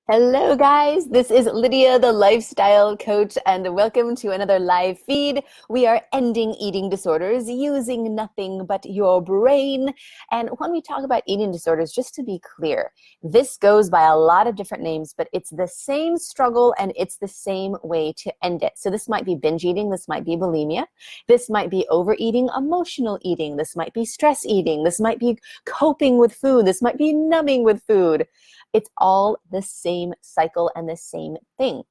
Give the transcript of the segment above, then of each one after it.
Hello, guys. This is Lydia, the lifestyle coach, and welcome to another live feed. We are ending eating disorders using nothing but your brain. And when we talk about eating disorders, just to be clear, this goes by a lot of different names, but it's the same struggle and it's the same way to end it. So this might be binge eating, this might be bulimia, this might be overeating, emotional eating, this might be stress eating, this might be coping with food, this might be numbing with food. It's all the same cycle and the same thing.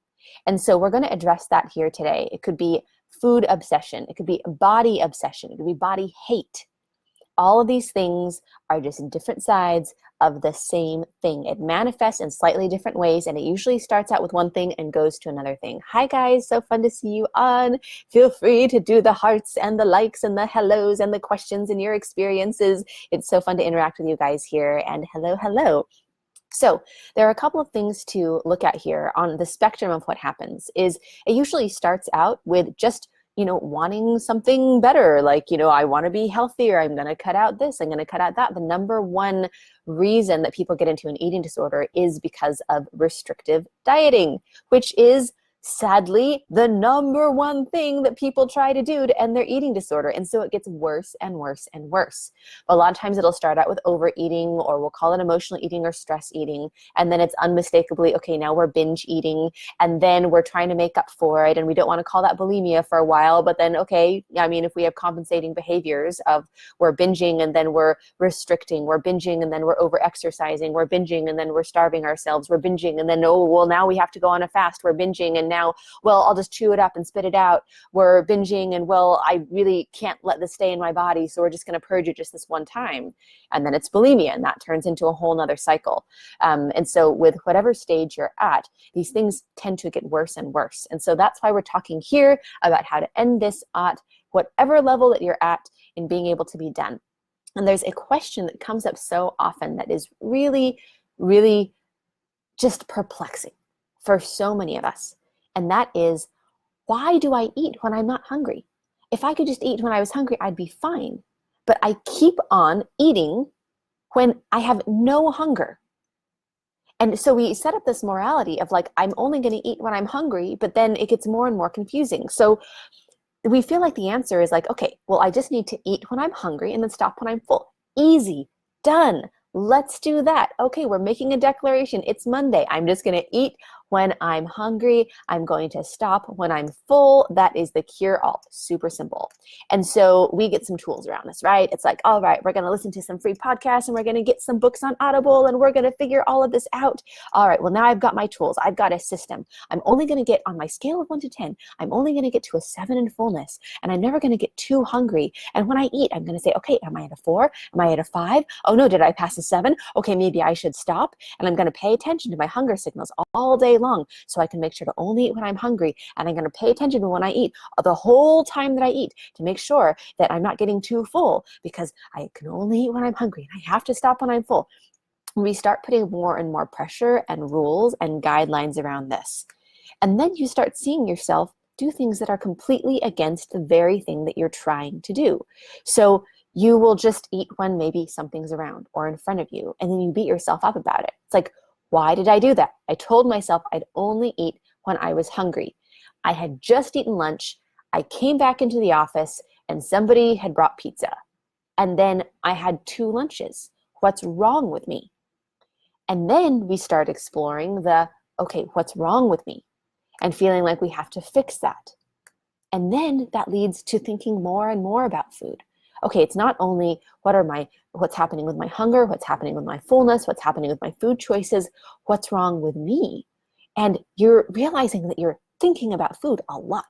And so we're going to address that here today. It could be food obsession. It could be body obsession. It could be body hate. All of these things are just different sides of the same thing. It manifests in slightly different ways, and it usually starts out with one thing and goes to another thing. Hi, guys. So fun to see you on. Feel free to do the hearts and the likes and the hellos and the questions and your experiences. It's so fun to interact with you guys here. And hello, hello. So there are a couple of things to look at here on the spectrum of what happens. Is it usually starts out with just, wanting something better. Like, I want to be healthier. I'm going to cut out this. I'm going to cut out that. The number one reason that people get into an eating disorder is because of restrictive dieting, which is sadly the number one thing that people try to do to end their eating disorder. And so it gets worse and worse and worse. A lot of times it'll start out with overeating, or we'll call it emotional eating or stress eating. And then it's unmistakably, okay, now we're binge eating. And then we're trying to make up for it. And we don't want to call that bulimia for a while. But then, okay, if we have compensating behaviors of we're binging and then we're restricting, we're binging and then we're over exercising, we're binging and then we're starving ourselves, we're binging and then, now we have to go on a fast, we're binging and now, I'll just chew it up and spit it out. We're binging and, I really can't let this stay in my body, so we're just going to purge it just this one time. And then it's bulimia, and that turns into a whole nother cycle. And so with whatever stage you're at, these things tend to get worse and worse. And so that's why we're talking here about how to end this at whatever level that you're at in being able to be done. And there's a question that comes up so often that is really, really just perplexing for so many of us. And that is, why do I eat when I'm not hungry? If I could just eat when I was hungry, I'd be fine. But I keep on eating when I have no hunger. And so we set up this morality of like, I'm only going to eat when I'm hungry, but then it gets more and more confusing. So we feel like the answer is like, okay, I just need to eat when I'm hungry and then stop when I'm full. Easy, done. Let's do that. Okay, we're making a declaration. It's Monday. I'm just going to eat when I'm hungry. I'm going to stop when I'm full. That is the cure-all. Super simple. And so we get some tools around this, right? It's like, all right, we're going to listen to some free podcasts and we're going to get some books on Audible and we're going to figure all of this out. All right, now I've got my tools. I've got a system. I'm only going to get on my scale of 1 to 10. I'm only going to get to a 7 in fullness, and I'm never going to get too hungry. And when I eat, I'm going to say, okay, am I at a 4? Am I at a 5? Oh no, did I pass a 7? Okay, maybe I should stop. And I'm going to pay attention to my hunger signals all day long, so I can make sure to only eat when I'm hungry. And I'm going to pay attention to when I eat the whole time that I eat to make sure that I'm not getting too full, because I can only eat when I'm hungry and I have to stop when I'm full. We start putting more and more pressure and rules and guidelines around this. And then you start seeing yourself do things that are completely against the very thing that you're trying to do. So you will just eat when maybe something's around or in front of you, and then you beat yourself up about it. It's like, why did I do that? I told myself I'd only eat when I was hungry. I had just eaten lunch. I came back into the office and somebody had brought pizza. And then I had 2 lunches. What's wrong with me? And then we start exploring okay, what's wrong with me? And feeling like we have to fix that. And then that leads to thinking more and more about food. Okay, it's not only what's happening with my hunger, what's happening with my fullness, what's happening with my food choices, what's wrong with me? And you're realizing that you're thinking about food a lot.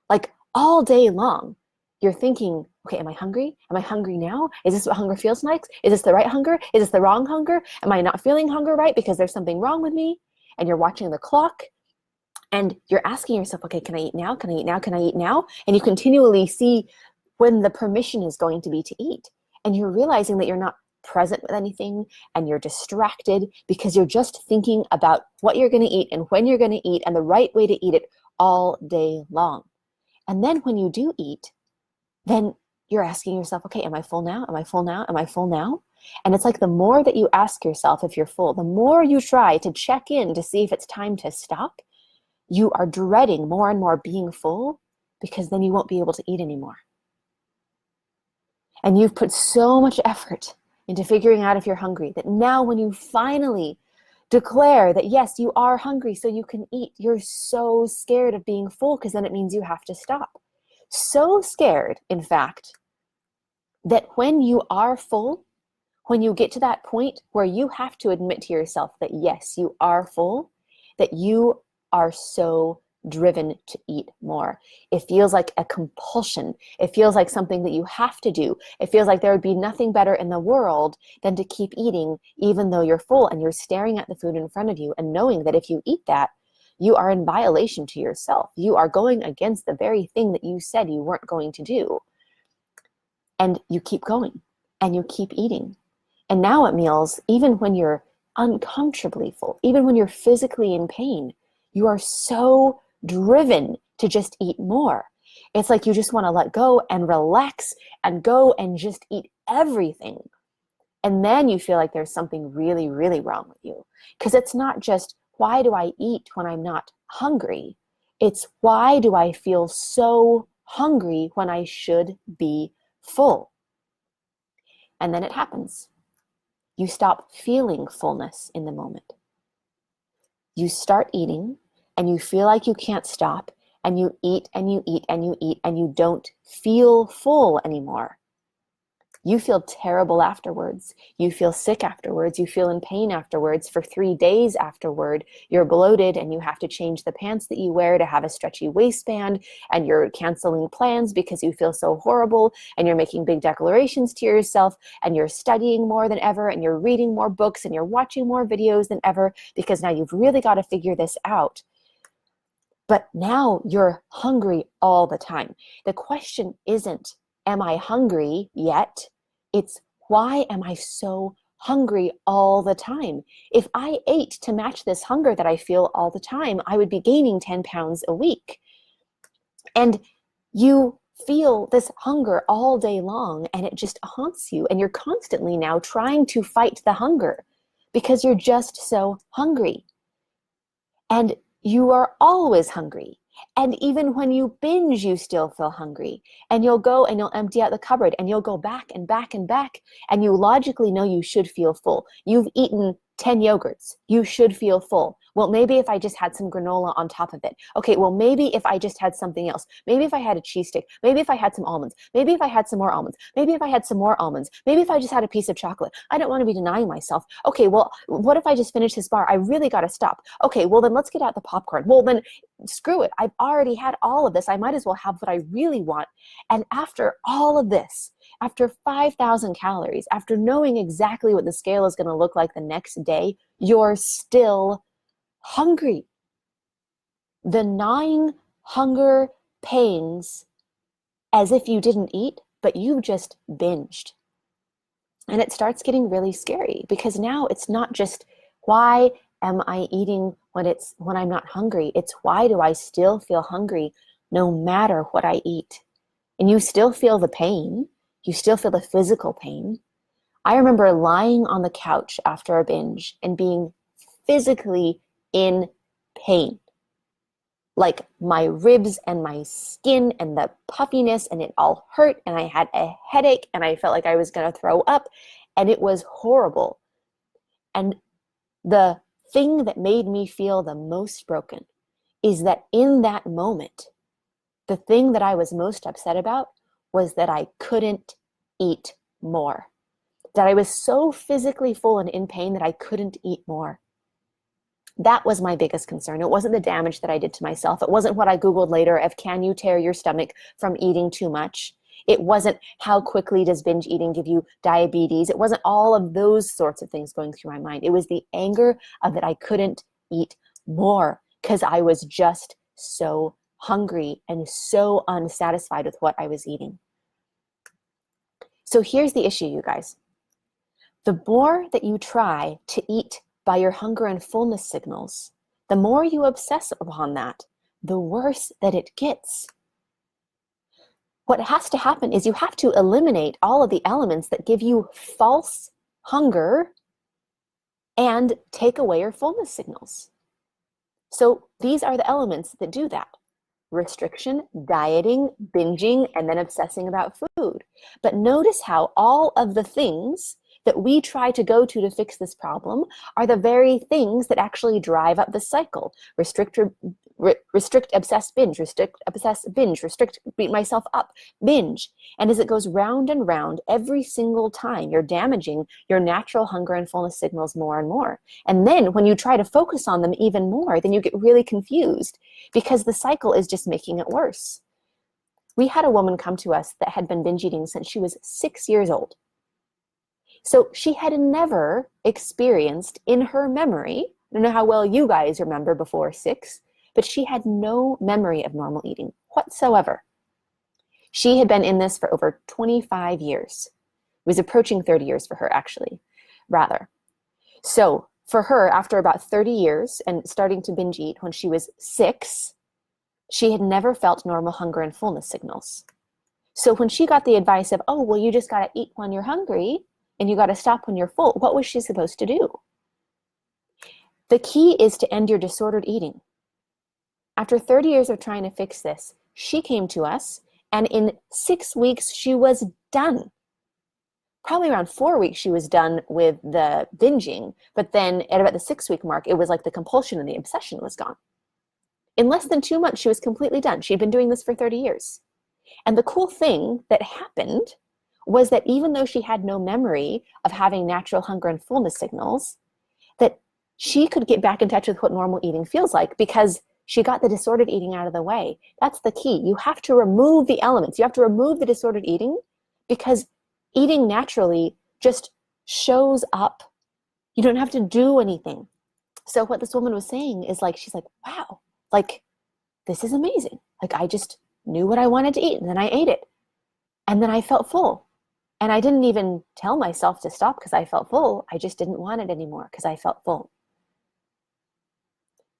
Like all day long, you're thinking, okay, am I hungry? Am I hungry now? Is this what hunger feels like? Is this the right hunger? Is this the wrong hunger? Am I not feeling hunger right because there's something wrong with me? And you're watching the clock and you're asking yourself, okay, can I eat now? Can I eat now? Can I eat now? And you continually see when the permission is going to be to eat. And you're realizing that you're not present with anything and you're distracted because you're just thinking about what you're going to eat and when you're going to eat and the right way to eat it all day long. And then when you do eat, then you're asking yourself, okay, am I full now? Am I full now? Am I full now? And it's like the more that you ask yourself if you're full, the more you try to check in to see if it's time to stop, you are dreading more and more being full, because then you won't be able to eat anymore. And you've put so much effort into figuring out if you're hungry that now when you finally declare that yes, you are hungry so you can eat, you're so scared of being full because then it means you have to stop. So scared, in fact, that when you are full, when you get to that point where you have to admit to yourself that yes, you are full, that you are so driven to eat more. It feels like a compulsion. It feels like something that you have to do. It feels like there would be nothing better in the world than to keep eating even though you're full and you're staring at the food in front of you and knowing that if you eat that, you are in violation to yourself. You are going against the very thing that you said you weren't going to do. And you keep going and you keep eating. And now at meals, even when you're uncomfortably full, even when you're physically in pain, you are so driven to just eat more. It's like you just want to let go and relax and go and just eat everything. And then you feel like there's something really, really wrong with you. Because it's not just, why do I eat when I'm not hungry? It's, why do I feel so hungry when I should be full? And then it happens. You stop feeling fullness in the moment. You start eating and you feel like you can't stop, and you eat and you eat and you eat and you don't feel full anymore. You feel terrible afterwards. You feel sick afterwards. You feel in pain afterwards. For 3 days afterward, you're bloated and you have to change the pants that you wear to have a stretchy waistband, and you're canceling plans because you feel so horrible, and you're making big declarations to yourself, and you're studying more than ever, and you're reading more books, and you're watching more videos than ever, because now you've really got to figure this out. But now you're hungry all the time. The question isn't, am I hungry yet? It's, why am I so hungry all the time? If I ate to match this hunger that I feel all the time, I would be gaining 10 pounds a week. And you feel this hunger all day long, and it just haunts you. And you're constantly now trying to fight the hunger because you're just so hungry. And you are always hungry. And even when you binge, you still feel hungry. And you'll go and you'll empty out the cupboard, and you'll go back and back and back. And you logically know you should feel full. You've eaten 10 yogurts. You should feel full. Well, maybe if I just had some granola on top of it. Okay, well, maybe if I just had something else. Maybe if I had a cheese stick. Maybe if I had some almonds. Maybe if I had some more almonds. Maybe if I had some more almonds. Maybe if I just had a piece of chocolate. I don't want to be denying myself. Okay, well, what if I just finish this bar? I really got to stop. Okay, well, then let's get out the popcorn. Well, then screw it. I've already had all of this. I might as well have what I really want. And after all of this, after 5,000 calories, after knowing exactly what the scale is going to look like the next day, you're still hungry. The gnawing hunger pains as if you didn't eat, but you just binged. And it starts getting really scary, because now it's not just, why am I eating when I'm not hungry? It's, why do I still feel hungry no matter what I eat? And you still feel the pain. You still feel the physical pain. I remember lying on the couch after a binge and being physically in pain. Like my ribs and my skin and the puffiness, and it all hurt, and I had a headache, and I felt like I was going to throw up, and it was horrible. And the thing that made me feel the most broken is that in that moment, the thing that I was most upset about was that I couldn't eat more. That I was so physically full and in pain that I couldn't eat more. That was my biggest concern. It wasn't the damage that I did to myself. It wasn't what I Googled later of, can you tear your stomach from eating too much? It wasn't, how quickly does binge eating give you diabetes? It wasn't all of those sorts of things going through my mind. It was the anger of that I couldn't eat more because I was just so hungry and so unsatisfied with what I was eating. So here's the issue, you guys. The more that you try to eat by your hunger and fullness signals, the more you obsess upon that, the worse that it gets. What has to happen is you have to eliminate all of the elements that give you false hunger, and take away your fullness signals. So these are the elements that do that: restriction, dieting, binging, and then obsessing about food. But notice how all of the things that we try to go to fix this problem are the very things that actually drive up the cycle. Restrict, obsess, binge, restrict, obsess, binge, restrict, beat myself up, binge. And as it goes round and round, every single time you're damaging your natural hunger and fullness signals more and more. And then when you try to focus on them even more, then you get really confused because the cycle is just making it worse. We had a woman come to us that had been binge eating since she was 6 years old. So she had never experienced in her memory, I don't know how well you guys remember before 6, but she had no memory of normal eating whatsoever. She had been in this for over 25 years. It was approaching 30 years for her, actually, rather. So for her, after about 30 years and starting to binge eat when she was 6, she had never felt normal hunger and fullness signals. So when she got the advice of, oh, well, you just got to eat when you're hungry and you got to stop when you're full, what was she supposed to do? The key is to end your disordered eating. After 30 years of trying to fix this, she came to us, and in 6 weeks, she was done. Probably around 4 weeks, she was done with the binging, but then at about the 6-week mark, it was like the compulsion and the obsession was gone. In less than 2 months, she was completely done. She'd been doing this for 30 years. And the cool thing that happened was that even though she had no memory of having natural hunger and fullness signals, that she could get back in touch with what normal eating feels like because she got the disordered eating out of the way. That's the key. You have to remove the elements. You have to remove the disordered eating because eating naturally just shows up. You don't have to do anything. So what this woman was saying is like, she's like, wow, like, this is amazing. Like, I just knew what I wanted to eat and then I ate it. And then I felt full. And I didn't even tell myself to stop because I felt full. I just didn't want it anymore because I felt full.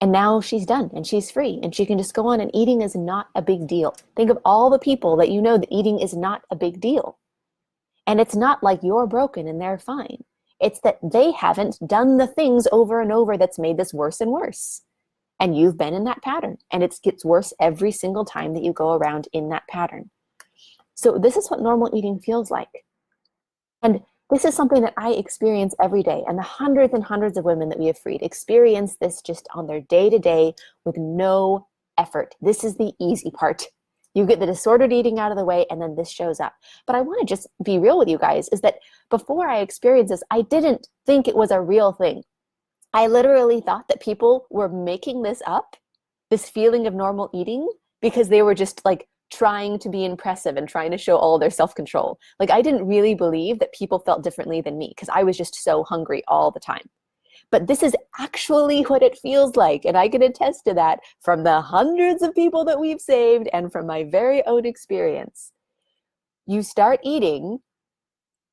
And now she's done and she's free and she can just go on, and eating is not a big deal. Think of all the people that you know that eating is not a big deal. And it's not like you're broken and they're fine. It's that they haven't done the things over and over that's made this worse and worse. And you've been in that pattern, and it gets worse every single time that you go around in that pattern. So this is what normal eating feels like. And this is something that I experience every day. And the hundreds and hundreds of women that we have freed experience this just on their day-to-day with no effort. This is the easy part. You get the disordered eating out of the way, and then this shows up. But I want to just be real with you guys, is that before I experienced this, I didn't think it was a real thing. I literally thought that people were making this up, this feeling of normal eating, because they were just like trying to be impressive and trying to show all their self-control. Like, I didn't really believe that people felt differently than me because I was just so hungry all the time. But this is actually what it feels like. And I can attest to that from the hundreds of people that we've saved and from my very own experience. You start eating,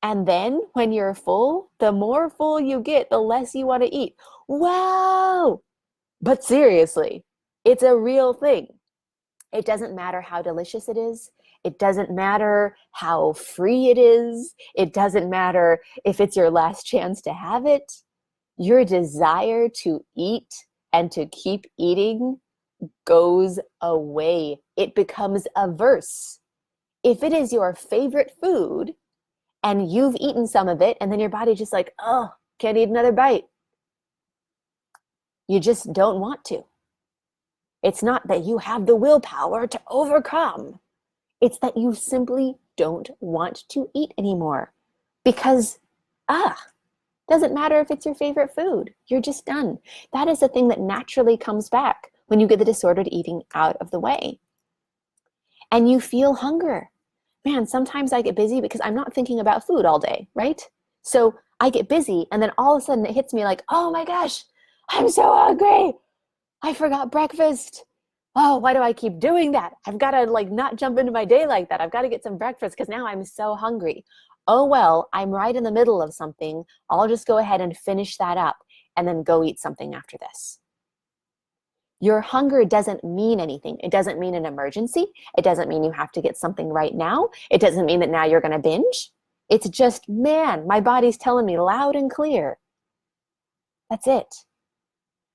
and then when you're full, the more full you get, the less you want to eat. Wow! But seriously, it's a real thing. It doesn't matter how delicious it is. It doesn't matter how free it is. It doesn't matter if it's your last chance to have it. Your desire to eat and to keep eating goes away. It becomes averse. If it is your favorite food and you've eaten some of it and then your body just like, oh, can't eat another bite. You just don't want to. It's not that you have the willpower to overcome. It's that you simply don't want to eat anymore because, doesn't matter if it's your favorite food. You're just done. That is the thing that naturally comes back when you get the disordered eating out of the way. And you feel hunger. Man, sometimes I get busy because I'm not thinking about food all day, right? So I get busy and then all of a sudden it hits me like, oh my gosh, I'm so hungry. I forgot breakfast. Oh, why do I keep doing that? I've got to not jump into my day like that. I've got to get some breakfast because now I'm so hungry. Oh, well, I'm right in the middle of something. I'll just go ahead and finish that up and then go eat something after this. Your hunger doesn't mean anything. It doesn't mean an emergency. It doesn't mean you have to get something right now. It doesn't mean that now you're going to binge. It's just, man, my body's telling me loud and clear. That's it.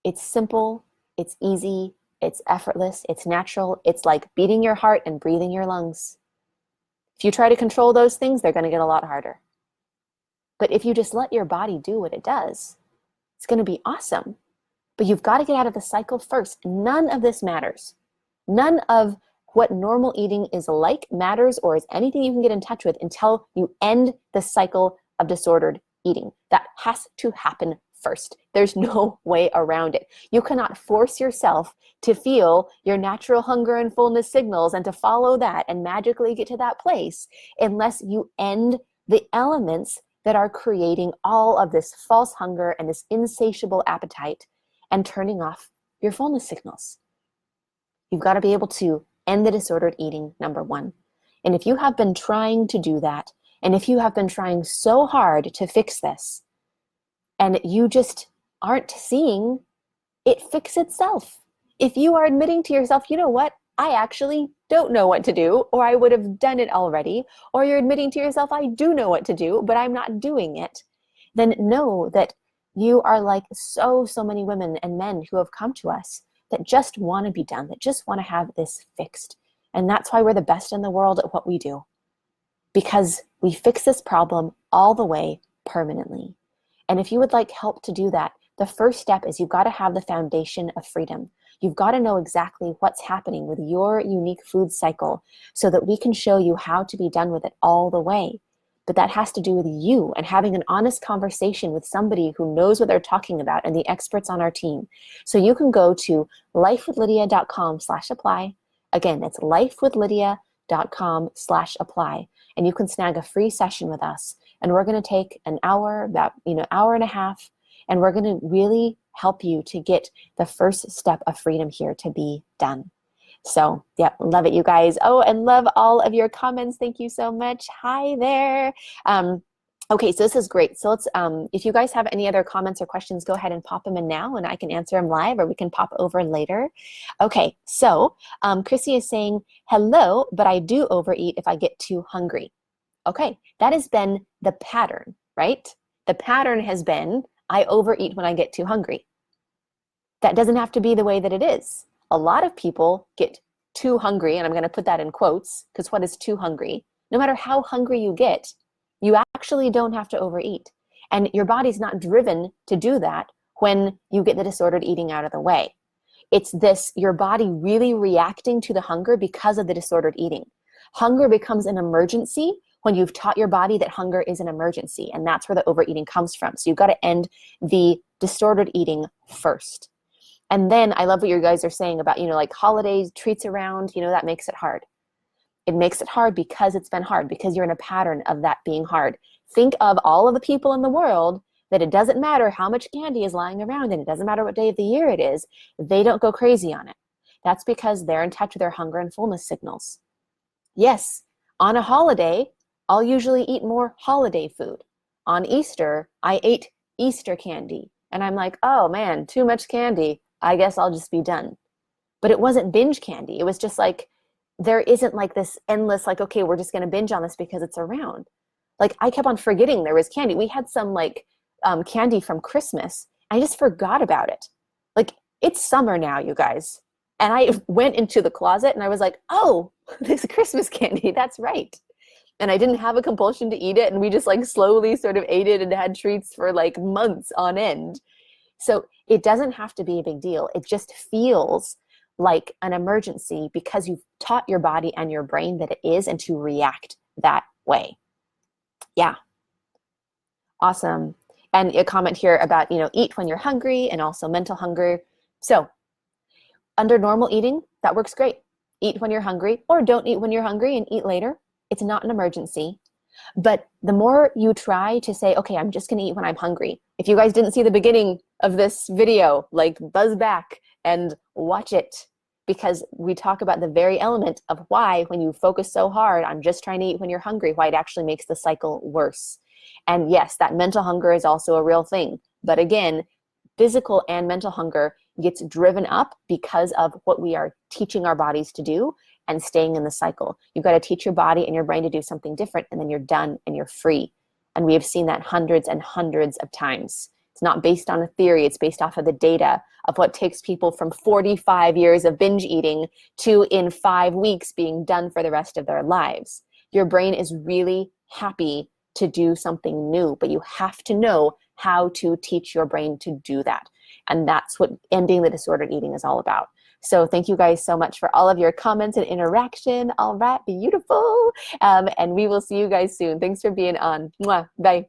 It's simple, it's easy, it's effortless, it's natural. It's like beating your heart and breathing your lungs. If you try to control those things, they're going to get a lot harder. But if you just let your body do what it does, it's going to be awesome. But you've got to get out of the cycle first. None of this matters. None of what normal eating is like matters or is anything you can get in touch with until you end the cycle of disordered eating. That has to happen first. There's no way around it. You cannot force yourself to feel your natural hunger and fullness signals and to follow that and magically get to that place unless you end the elements that are creating all of this false hunger and this insatiable appetite and turning off your fullness signals. You've got to be able to end the disordered eating, number one. And if you have been trying to do that, and if you have been trying so hard to fix this, and you just aren't seeing it fix itself, if you are admitting to yourself, you know what, I actually don't know what to do, or I would have done it already, or you're admitting to yourself, I do know what to do, but I'm not doing it, then know that you are like so many women and men who have come to us that just want to be done, that just want to have this fixed. And that's why we're the best in the world at what we do, because we fix this problem all the way permanently. And if you would like help to do that, the first step is you've got to have the foundation of freedom. You've got to know exactly what's happening with your unique food cycle so that we can show you how to be done with it all the way. But that has to do with you and having an honest conversation with somebody who knows what they're talking about and the experts on our team. So you can go to lifewithlydia.com/apply. Again, it's lifewithlydia.com/apply. And you can snag a free session with us. And we're going to take an hour, about hour and a half, and we're going to really help you to get the first step of freedom here to be done. So, yeah, love it, you guys. Oh, and love all of your comments. Thank you so much. Hi there. Okay, so this is great. So let's, if you guys have any other comments or questions, go ahead and pop them in now and I can answer them live, or we can pop over later. Okay, so Chrissy is saying, hello, but I do overeat if I get too hungry. Okay, that has been the pattern, right? The pattern has been, I overeat when I get too hungry. That doesn't have to be the way that it is. A lot of people get too hungry, and I'm going to put that in quotes, because what is too hungry? No matter how hungry you get, you actually don't have to overeat. And your body's not driven to do that when you get the disordered eating out of the way. It's this, your body really reacting to the hunger because of the disordered eating. Hunger becomes an emergency when you've taught your body that hunger is an emergency, and that's where the overeating comes from. So you've got to end the disordered eating first. And then I love what you guys are saying about, like holidays, treats around, that makes it hard. It makes it hard because it's been hard, because you're in a pattern of that being hard. Think of all of the people in the world that it doesn't matter how much candy is lying around and it doesn't matter what day of the year it is, they don't go crazy on it. That's because they're in touch with their hunger and fullness signals. Yes, on a holiday, I'll usually eat more holiday food. On Easter, I ate Easter candy. And I'm like, oh man, too much candy. I guess I'll just be done. But it wasn't binge candy. It was just like, there isn't like this endless, like, okay, we're just going to binge on this because it's around. Like, I kept on forgetting there was candy. We had some like candy from Christmas. I just forgot about it. Like, it's summer now, you guys. And I went into the closet and I was like, oh, this Christmas candy, that's right. And I didn't have a compulsion to eat it. And we just like slowly sort of ate it and had treats for like months on end. So it doesn't have to be a big deal. It just feels like an emergency because you've taught your body and your brain that it is and to react that way. Yeah. Awesome. And a comment here about, eat when you're hungry and also mental hunger. So under normal eating, that works great. Eat when you're hungry, or don't eat when you're hungry and eat later. It's not an emergency. But the more you try to say, okay, I'm just going to eat when I'm hungry. If you guys didn't see the beginning of this video, like buzz back and watch it, because we talk about the very element of why when you focus so hard on just trying to eat when you're hungry, why it actually makes the cycle worse. And yes, that mental hunger is also a real thing. But again, physical and mental hunger gets driven up because of what we are teaching our bodies to do. and staying in the cycle. You've got to teach your body and your brain to do something different, and then you're done and you're free. And we have seen that hundreds and hundreds of times. It's not based on a theory. It's based off of the data of what takes people from 45 years of binge eating to in 5 weeks being done for the rest of their lives. Your brain is really happy to do something new, but you have to know how to teach your brain to do that. And that's what ending the disordered eating is all about. So thank you guys so much for all of your comments and interaction. All right, beautiful. And we will see you guys soon. Thanks for being on. Mwah. Bye.